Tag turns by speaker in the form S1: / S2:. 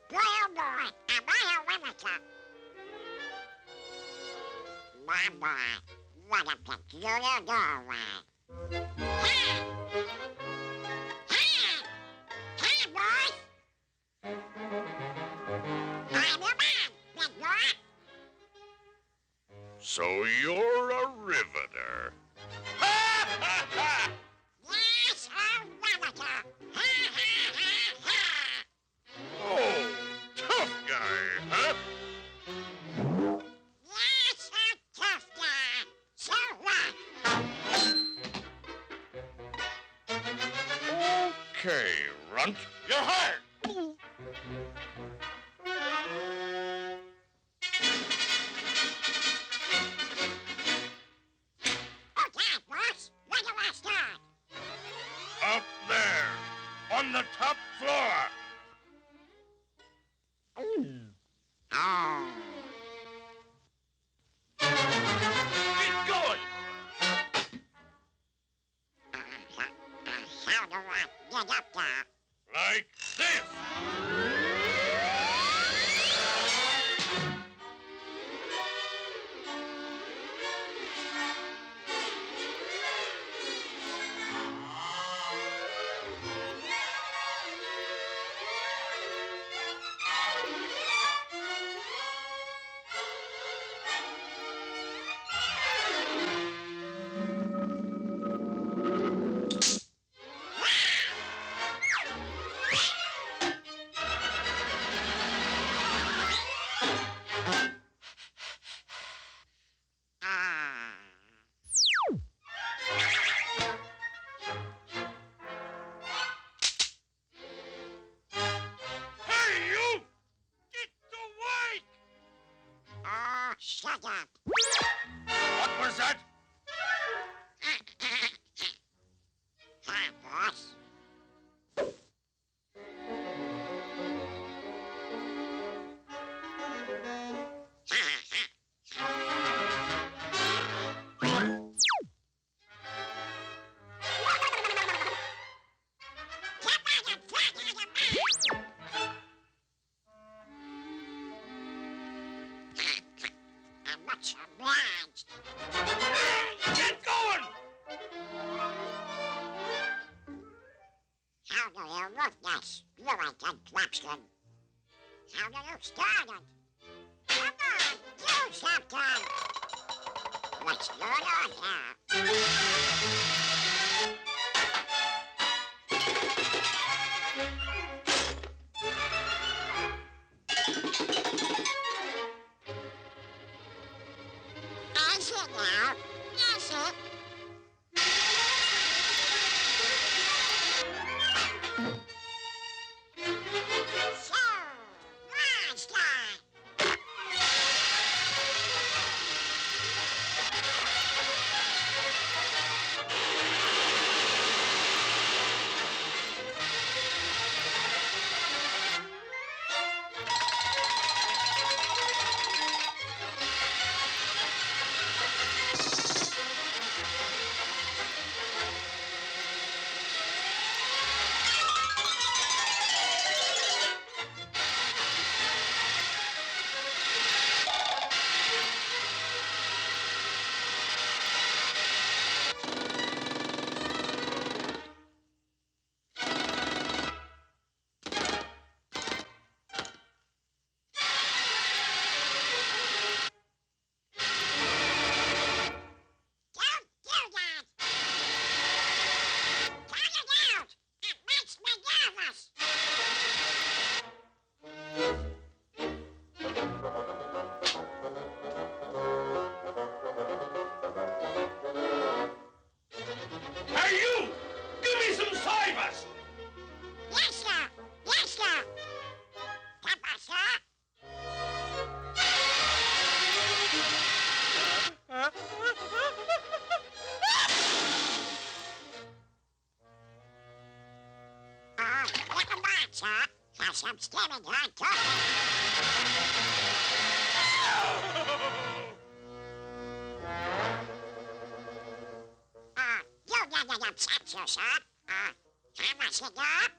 S1: boy, oh boy, am I a Riveter? My boy, what a peculiar doorway. Hey! Hey! Hey, boys! I'm your man, big boy.
S2: So you're a Riveter. Ha ha ha!
S1: Yes, a Riveter. Ha ha ha ha!
S2: Oh, tough guy, huh?
S1: Yes, a tough guy. So what?
S2: Okay, runt, you're hired.
S1: Okay, boss, where do I start?
S2: Up there, on the top floor.
S1: Oh.
S2: Get going.
S1: How do I get up there?
S2: Like this. Hey, you! Get awake!
S1: Oh, shut up.
S2: What was that?
S1: Hi, boss. I'm much obliged.
S2: Get going!
S1: How do you look this, Riveter Clapston? How do you start it? Come on, do something! What's going on here? Is it now? Is it? So, last time. Don't do that! Turn it out! It makes me nervous!
S2: Hey, you! Give me some cybers!
S1: Yes, sir! Yes, sir! Papa, sir! Never mind, sir. Have some steaming hot coffee. You never upset you, sir. How much you got?